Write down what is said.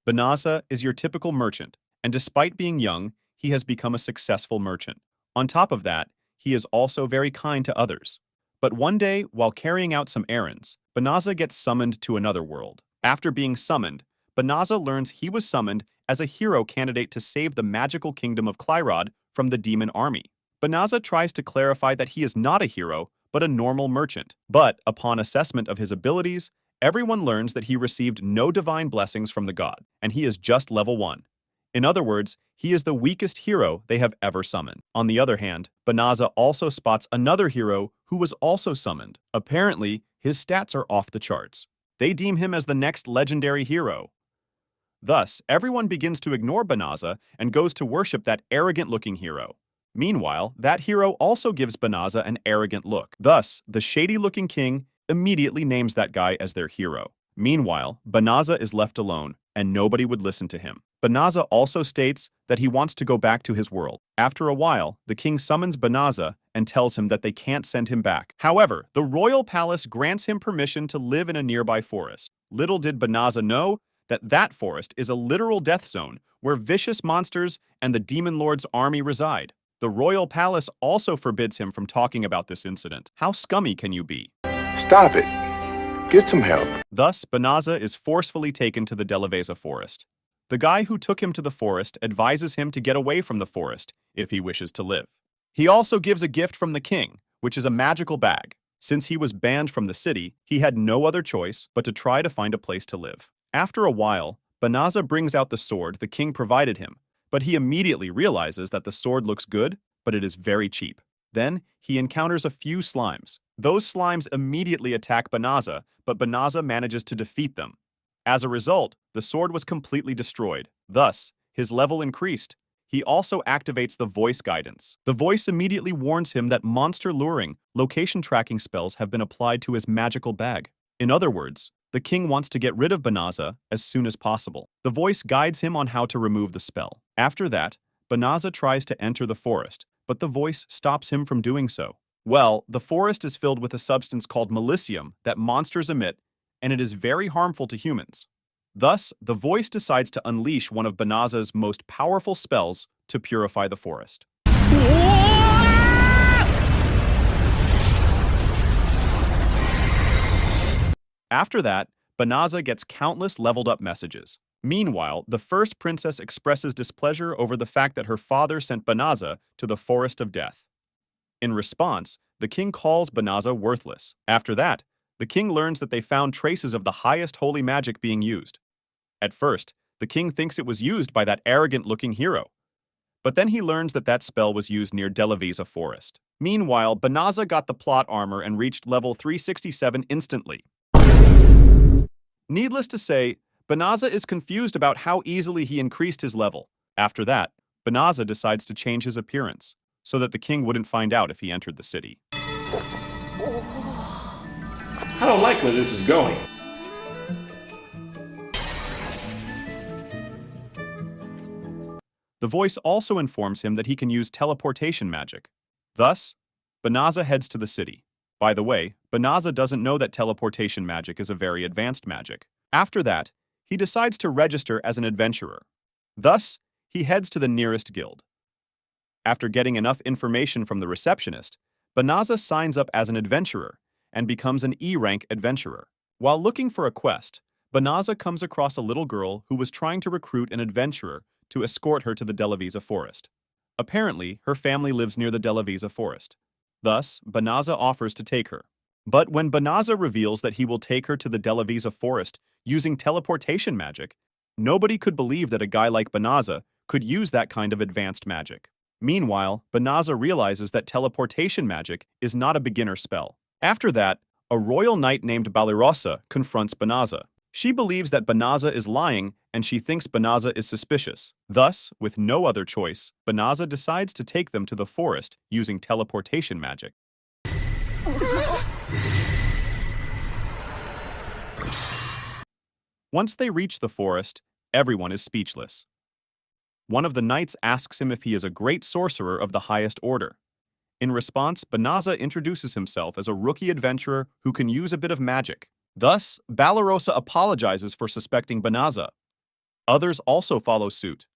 Banaza is your typical merchant, and despite being young, he has become a successful merchant. On top of that, he is also very kind to others. But one day, while carrying out some errands, Banaza gets summoned to another world. After being summoned, Banaza learns he was summoned as a hero candidate to save the magical Kingdom of Klyrode from the demon army. Banaza tries to clarify that he is not a hero, but a normal merchant. But upon assessment of his abilities, everyone learns that he received no divine blessings from the god, and he is just level 1. In other words, he is the weakest hero they have ever summoned. On the other hand, Banaza also spots another hero who was also summoned. Apparently, his stats are off the charts. They deem him as the next legendary hero. Thus, everyone begins to ignore Banaza and goes to worship that arrogant-looking hero. Meanwhile, that hero also gives Banaza an arrogant look. Thus, the shady-looking king immediately names that guy as their hero. Meanwhile, Banaza is left alone, and nobody would listen to him. Banaza also states that he wants to go back to his world. After a while, the king summons Banaza and tells him that they can't send him back. However, the royal palace grants him permission to live in a nearby forest. Little did Banaza know that that forest is a literal death zone where vicious monsters and the demon lord's army reside. The royal palace also forbids him from talking about this incident. How scummy can you be? Stop it. Get some help. Thus, Banaza is forcefully taken to the Delaveza forest. The guy who took him to the forest advises him to get away from the forest if he wishes to live. He also gives a gift from the king, which is a magical bag. Since he was banned from the city, he had no other choice but to try to find a place to live. After a while, Banaza brings out the sword the king provided him, but he immediately realizes that the sword looks good, but it is very cheap. Then, he encounters a few slimes. Those slimes immediately attack Banaza, but Banaza manages to defeat them. As a result, the sword was completely destroyed. Thus, his level increased. He also activates the voice guidance. The voice immediately warns him that monster luring, location tracking spells have been applied to his magical bag. In other words, the king wants to get rid of Banaza as soon as possible. The voice guides him on how to remove the spell. After that, Banaza tries to enter the forest, but the voice stops him from doing so. Well, the forest is filled with a substance called melicium that monsters emit, and it is very harmful to humans. Thus, the voice decides to unleash one of Banaza's most powerful spells to purify the forest. After that, Banaza gets countless leveled-up messages. Meanwhile, the first princess expresses displeasure over the fact that her father sent Banaza to the Forest of Death. In response, the king calls Banaza worthless. After that, the king learns that they found traces of the highest holy magic being used. At first, the king thinks it was used by that arrogant-looking hero. But then he learns that that spell was used near Delaveza Forest. Meanwhile, Banaza got the plot armor and reached level 367 instantly. Needless to say, Banaza is confused about how easily he increased his level. After that, Banaza decides to change his appearance, so that the king wouldn't find out if he entered the city. I don't like where this is going. The voice also informs him that he can use teleportation magic. Thus, Banaza heads to the city. By the way, Banaza doesn't know that teleportation magic is a very advanced magic. After that, he decides to register as an adventurer. Thus, he heads to the nearest guild. After getting enough information from the receptionist, Banaza signs up as an adventurer and becomes an E-rank adventurer. While looking for a quest, Banaza comes across a little girl who was trying to recruit an adventurer to escort her to the Delaveza forest. Apparently, her family lives near the Delaveza forest. Thus, Banaza offers to take her. But when Banaza reveals that he will take her to the Delaveza forest using teleportation magic, nobody could believe that a guy like Banaza could use that kind of advanced magic. Meanwhile, Banaza realizes that teleportation magic is not a beginner spell. After that, a royal knight named Balirosa confronts Banaza. She believes that Banaza is lying and she thinks Banaza is suspicious. Thus, with no other choice, Banaza decides to take them to the forest using teleportation magic. Once they reach the forest, everyone is speechless. One of the knights asks him if he is a great sorcerer of the highest order. In response, Banaza introduces himself as a rookie adventurer who can use a bit of magic. Thus, Balirosa apologizes for suspecting Banaza. Others also follow suit,